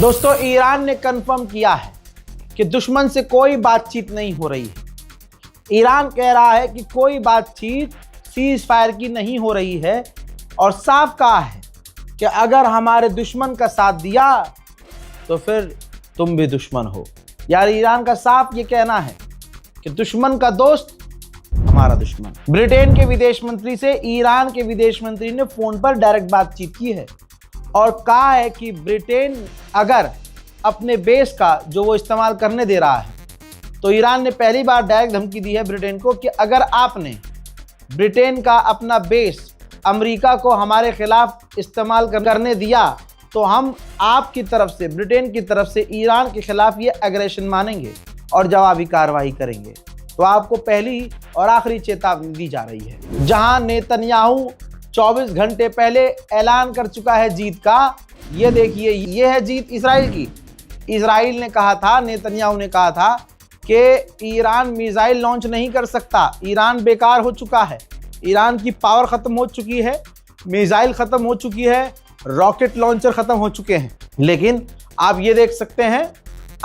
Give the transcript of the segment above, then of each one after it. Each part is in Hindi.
दोस्तों, ईरान ने कंफर्म किया है कि दुश्मन से कोई बातचीत नहीं हो रही है। ईरान कह रहा है कि कोई बातचीत सीज फायर की नहीं हो रही है और साफ कहा है कि अगर हमारे दुश्मन का साथ दिया तो फिर तुम भी दुश्मन हो। यार, ईरान का साफ ये कहना है कि दुश्मन का दोस्त हमारा दुश्मन। ब्रिटेन के विदेश मंत्री से ईरान के विदेश मंत्री ने फोन पर डायरेक्ट बातचीत की है और कहा है कि ब्रिटेन अगर अपने बेस का जो वो इस्तेमाल करने दे रहा है तो ईरान ने पहली बार डायरेक्ट धमकी दी है ब्रिटेन को कि अगर आपने ब्रिटेन का अपना बेस अमेरिका को हमारे खिलाफ इस्तेमाल करने दिया तो हम आपकी तरफ से, ब्रिटेन की तरफ से ईरान के खिलाफ ये एग्रेशन मानेंगे और जवाबी कार्रवाई करेंगे। तो आपको पहली और आखिरी चेतावनी दी जा रही है। जहां नेतन्याहू 24 घंटे पहले ऐलान कर चुका है जीत का, ये देखिए, ये है जीत इजराइल की। इजराइल ने कहा था, नेतन्याहू ने कहा था कि ईरान मिसाइल लॉन्च नहीं कर सकता, ईरान बेकार हो चुका है, ईरान की पावर खत्म हो चुकी है, मिसाइल खत्म हो चुकी है, रॉकेट लॉन्चर खत्म हो चुके हैं। लेकिन आप ये देख सकते हैं,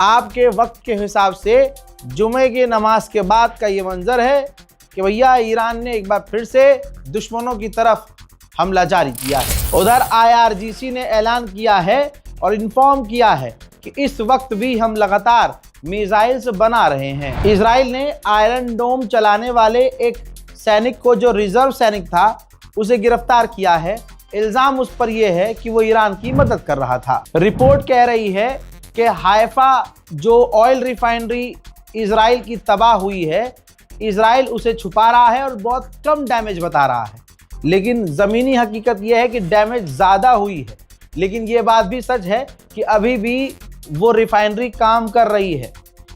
आपके वक्त के हिसाब से जुमे की नमाज के बाद का ये मंजर है कि भैया ईरान ने एक बार फिर से दुश्मनों की तरफ हमला जारी किया है। उधर IRGC ने ऐलान किया है और इन्फॉर्म किया है कि इस वक्त भी हम लगातार मिसाइल्स बना रहे हैं। इजराइल ने आयरन डोम चलाने वाले एक सैनिक को, जो रिजर्व सैनिक था, उसे गिरफ्तार किया है। इल्जाम उस पर यह है कि वो ईरान की मदद कर रहा था। रिपोर्ट कह रही है कि हाइफा जो ऑयल रिफाइनरी इजराइल की तबाह हुई है, इजराइल उसे छुपा रहा है और बहुत कम डैमेज बता रहा है, लेकिन ज़मीनी हकीकत यह है कि डैमेज ज़्यादा हुई है। लेकिन ये बात भी सच है कि अभी भी वो रिफाइनरी काम कर रही है,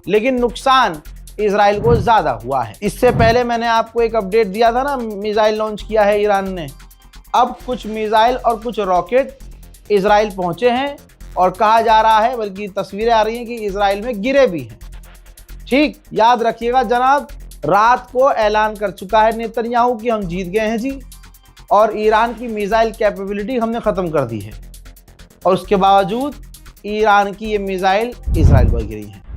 लेकिन नुकसान इजराइल को ज़्यादा हुआ है। इससे पहले मैंने आपको एक अपडेट दिया था ना, मिसाइल लॉन्च किया है ईरान ने। अब कुछ मिसाइल और कुछ रॉकेट इजराइल पहुँचे हैं और कहा जा रहा है, बल्कि तस्वीरें आ रही हैं कि इजराइल में गिरे भी हैं। ठीक, याद रखिएगा जनाब, रात को ऐलान कर चुका है नेतन्याहू कि हम जीत गए हैं जी, और ईरान की मिसाइल कैपेबिलिटी हमने ख़त्म कर दी है, और उसके बावजूद ईरान की ये मिसाइल इजराइल पर गिरी है।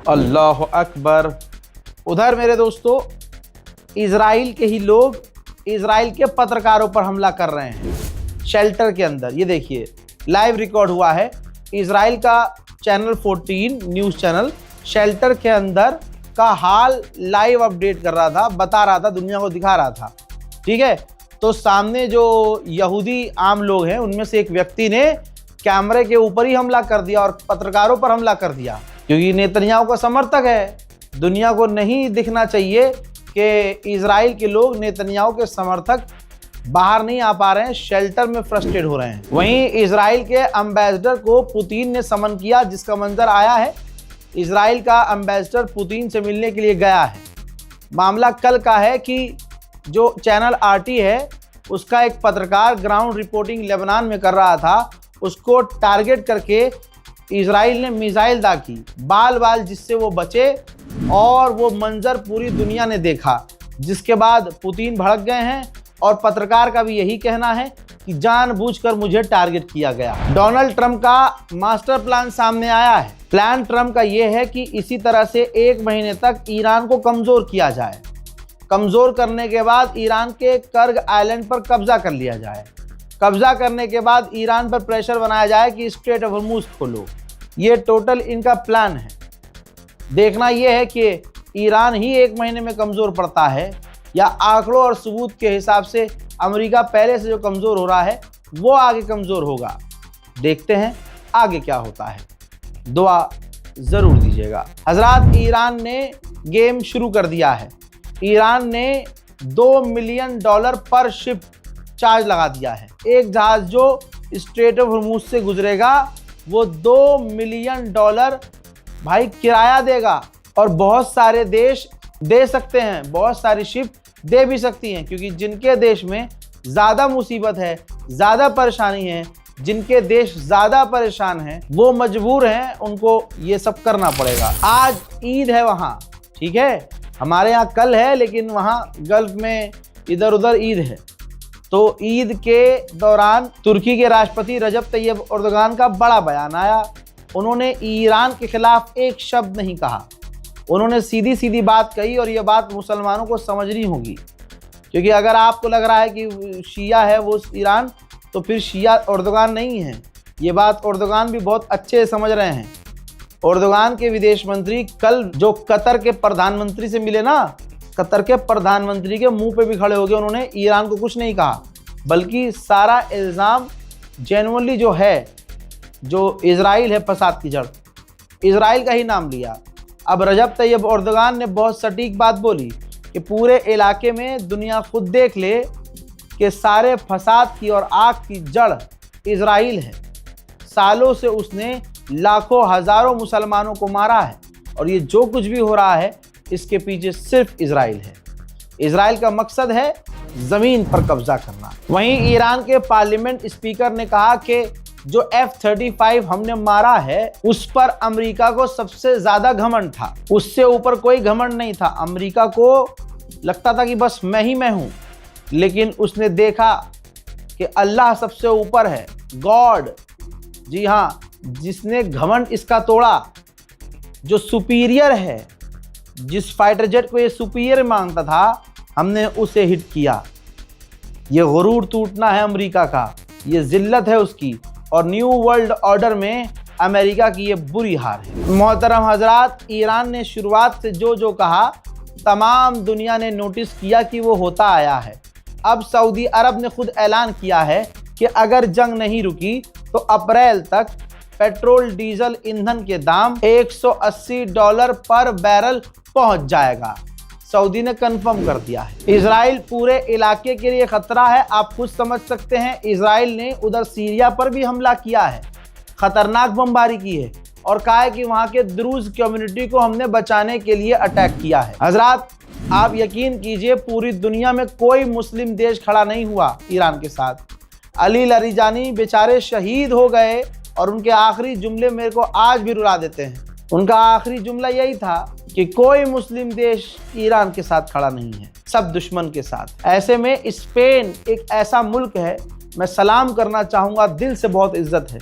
अल्लाह अकबर। उधर मेरे दोस्तों, इजराइल के ही लोग इजराइल के पत्रकारों पर हमला कर रहे हैं शेल्टर के अंदर। ये देखिए, लाइव रिकॉर्ड हुआ है। इजराइल का चैनल 14 न्यूज़ चैनल शेल्टर के अंदर का हाल लाइव अपडेट कर रहा था, बता रहा था, दुनिया को दिखा रहा था। ठीक है, तो सामने जो यहूदी आम लोग हैं उनमें से एक व्यक्ति ने कैमरे के ऊपर ही हमला कर दिया और पत्रकारों पर हमला कर दिया, क्योंकि नेतन्याहू का समर्थक है। दुनिया को नहीं दिखना चाहिए कि इजराइल के लोग नेतन्याहू के समर्थक बाहर नहीं आ पा रहे हैं, शेल्टर में फ्रस्ट्रेट हो रहे हैं। वहीं इजराइल के एम्बेसडर को पुतिन ने समन किया, जिसका मंजर आया है। इजराइल का एम्बेसडर पुतिन से मिलने के लिए गया है। मामला कल का है कि जो चैनल RT है उसका एक पत्रकार ग्राउंड रिपोर्टिंग लेबनान में कर रहा था, उसको टारगेट करके इजराइल ने मिसाइल दाग की, बाल बाल जिससे वो बचे, और वो मंजर पूरी दुनिया ने देखा, जिसके बाद पुतिन भड़क गए हैं। और पत्रकार का भी यही कहना है कि जानबूझकर मुझे टारगेट किया गया। डोनाल्ड ट्रंप का मास्टर प्लान सामने आया है। प्लान ट्रंप का ये है कि इसी तरह से 1 महीने तक ईरान को कमज़ोर किया जाए। कमज़ोर करने के बाद ईरान के कर्ग आइलैंड पर कब्जा कर लिया जाए। कब्जा करने के बाद ईरान पर प्रेशर बनाया जाए कि स्ट्रेट ऑफ हॉर्मुज़ खोलो। ये टोटल इनका प्लान है। देखना यह है कि ईरान ही 1 महीने में कमज़ोर पड़ता है, या आंकड़ों और सबूत के हिसाब से अमेरिका पहले से जो कमज़ोर हो रहा है वो आगे कमज़ोर होगा। देखते हैं आगे क्या होता है, दुआ ज़रूर दीजिएगा। हजरात, ईरान ने गेम शुरू कर दिया है। ईरान ने $2 मिलियन पर शिप चार्ज लगा दिया है। एक जहाज जो स्ट्रेट ऑफ हॉर्मुज़ से गुजरेगा वो $2 मिलियन भाई किराया देगा, और बहुत सारे देश दे सकते हैं, बहुत सारी शिप दे भी सकती हैं, क्योंकि जिनके देश में ज्यादा मुसीबत है, ज्यादा परेशानी है, जिनके देश ज्यादा परेशान हैं, वो मजबूर हैं, उनको ये सब करना पड़ेगा। आज ईद है वहाँ, ठीक है, हमारे यहाँ कल है, लेकिन वहाँ गल्फ में इधर उधर ईद है। तो ईद के दौरान तुर्की के राष्ट्रपति रजब तैयब एर्दोगान का बड़ा बयान आया। उन्होंने ईरान के खिलाफ एक शब्द नहीं कहा, उन्होंने सीधी सीधी बात कही, और ये बात मुसलमानों को समझनी होगी, क्योंकि अगर आपको लग रहा है कि शिया है वो ईरान, तो फिर शिया एर्दोगान नहीं है। ये बात एर्दोगान भी बहुत अच्छे से समझ रहे हैं। एर्दोगान के विदेश मंत्री कल जो कतर के प्रधानमंत्री से मिले ना, कतर के प्रधानमंत्री के मुंह पे भी खड़े हो गए, उन्होंने ईरान को कुछ नहीं कहा, बल्कि सारा इल्ज़ाम जेन्युइनली जो है, जो इजराइल है फसाद की जड़, इजराइल का ही नाम लिया। अब रजब तैयब एर्दोगान ने बहुत सटीक बात बोली कि पूरे इलाके में दुनिया खुद देख ले कि सारे फसाद की और आग की जड़ इजराइल है। सालों से उसने लाखों हजारों मुसलमानों को मारा है, और ये जो कुछ भी हो रहा है इसके पीछे सिर्फ इजराइल है। इजराइल का मकसद है ज़मीन पर कब्जा करना। वहीं ईरान के पार्लियामेंट स्पीकर ने कहा कि जो F-35 हमने मारा है उस पर अमेरिका को सबसे ज़्यादा घमंड था, उससे ऊपर कोई घमंड नहीं था। अमेरिका को लगता था कि बस मैं ही मैं हूँ, लेकिन उसने देखा कि अल्लाह सबसे ऊपर है, गॉड, जी हाँ, जिसने घमंड इसका तोड़ा, जो सुपीरियर है, जिस फाइटर जेट को ये सुपीरियर मांगता था, हमने उसे हिट किया। ये गुरूर टूटना है अमेरिका का, ये जिल्लत है उसकी, और न्यू वर्ल्ड ऑर्डर में अमेरिका की ये बुरी हार है। मोहतरम हजरात, ईरान ने शुरुआत से जो जो कहा तमाम दुनिया ने नोटिस किया कि वो होता आया है। अब सऊदी अरब ने खुद ऐलान किया है कि अगर जंग नहीं रुकी तो अप्रैल तक पेट्रोल डीजल ईंधन के दाम $180 पर बैरल पहुंच जाएगा। सऊदी ने कंफर्म कर दिया है। इजराइल पूरे इलाके के लिए खतरा है, आप खुद समझ सकते हैं। इजराइल ने उधर सीरिया पर भी हमला किया है, खतरनाक बमबारी की है, और कहा है कि वहां के द्रूज कम्युनिटी को हमने बचाने के लिए अटैक किया है। हजरात, आप यकीन कीजिए पूरी दुनिया में कोई मुस्लिम देश खड़ा नहीं हुआ ईरान के साथ। अली लरिजानी बेचारे शहीद हो गए, और उनके आखिरी जुमले मेरे को आज भी रुला देते हैं। उनका आखिरी जुमला यही था कि कोई मुस्लिम देश ईरान के साथ खड़ा नहीं है, सब दुश्मन के साथ। ऐसे में स्पेन एक ऐसा मुल्क है, मैं सलाम करना चाहूँगा, दिल से बहुत इज्जत है,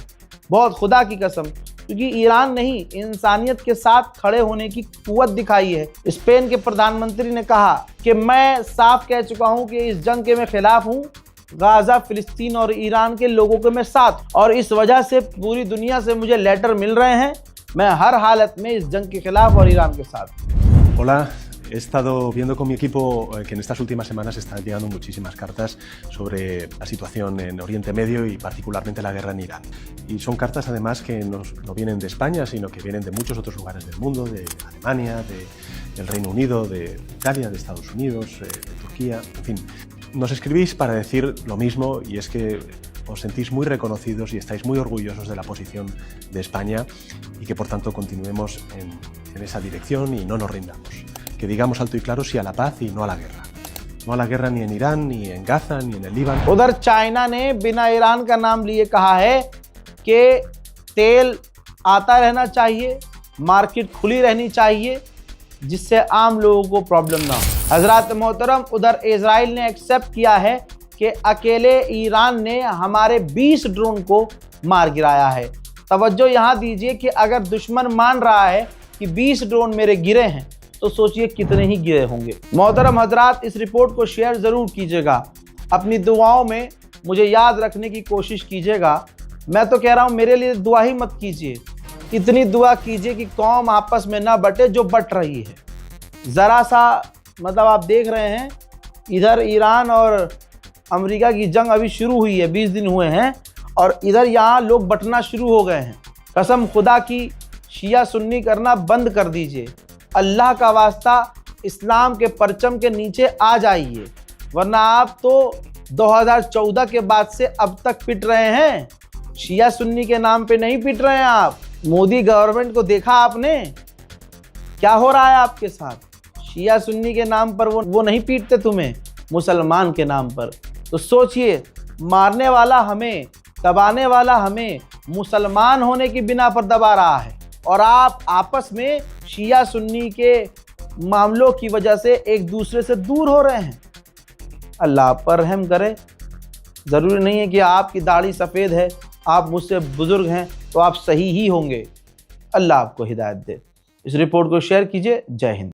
बहुत खुदा की कसम, क्योंकि ईरान नहीं, इंसानियत के साथ खड़े होने की कुव्वत दिखाई है। स्पेन के प्रधानमंत्री ने कहा कि मैं साफ कह चुका हूँ कि इस जंग के मैं खिलाफ हूँ, गाजा, फिलिस्तीन और ईरान के लोगों के मैं साथ, और इस वजह से पूरी दुनिया से मुझे लेटर मिल रहे हैं, मैं हर हालत में इस जंग के खिलाफ और ईरान के साथ। Hola, he estado viendo con mi equipo que en estas últimas semanas están llegando muchísimas cartas sobre la situación en Oriente Medio y particularmente la guerra en Irán. Y son cartas además que no vienen de España, sino que vienen de muchos otros lugares del mundo, de Alemania, del Reino Unido, de Italia, de Estados Unidos, de Turquía, en fin. Nos escribís para decir lo mismo, y es que os sentís muy reconocidos y estáis muy orgullosos de la posición de España, y que por tanto continuemos en esa dirección y no nos rindamos. Que digamos alto y claro sí a la paz y no a la guerra. No a la guerra ni en Irán, ni en Gaza, ni en el Líbano. उधर चाइना ने बिना ईरान का नाम लिए कहा है कि तेल आता रहना चाहिए, मार्केट खुली रहनी चाहिए, जिससे आम लोगों को प्रॉब्लम ना हो। हजरात मोहतरम, उधर इजराइल ने एक्सेप्ट किया है कि अकेले ईरान ने हमारे 20 ड्रोन को मार गिराया है। तवज्जो यहाँ दीजिए कि अगर दुश्मन मान रहा है कि 20 ड्रोन मेरे गिरे हैं, तो सोचिए कितने ही गिरे होंगे। मोहतरम हजरात, इस रिपोर्ट को शेयर ज़रूर कीजिएगा, अपनी दुआओं में मुझे याद रखने की कोशिश कीजिएगा। मैं तो कह रहा हूँ मेरे लिए दुआ ही मत कीजिए, इतनी दुआ कीजिए कि कौम आपस में ना बटे जो बट रही है। ज़रा सा मतलब आप देख रहे हैं, इधर ईरान और अमेरिका की जंग अभी शुरू हुई है, 20 दिन हुए हैं, और इधर यहाँ लोग बटना शुरू हो गए हैं। कसम खुदा की, शिया सुन्नी करना बंद कर दीजिए। अल्लाह का वास्ता इस्लाम के परचम के नीचे आ जाइए, वरना आप तो 2014 के बाद से अब तक पिट रहे हैं। शिया सुन्नी के नाम पे नहीं पिट रहे हैं आप। मोदी गवर्नमेंट को देखा आपने क्या हो रहा है आपके साथ? शिया सुन्नी के नाम पर वो नहीं पीटते तुम्हें, मुसलमान के नाम पर। तो सोचिए, मारने वाला हमें, दबाने वाला हमें मुसलमान होने की बिना पर दबा रहा है, और आप आपस में शिया सुन्नी के मामलों की वजह से एक दूसरे से दूर हो रहे हैं। अल्लाह पर रहम करे। ज़रूरी नहीं है कि आपकी दाढ़ी सफ़ेद है, आप मुझसे बुज़ुर्ग हैं तो आप सही ही होंगे। अल्लाह आपको हिदायत दे। इस रिपोर्ट को शेयर कीजिए। जय हिंद।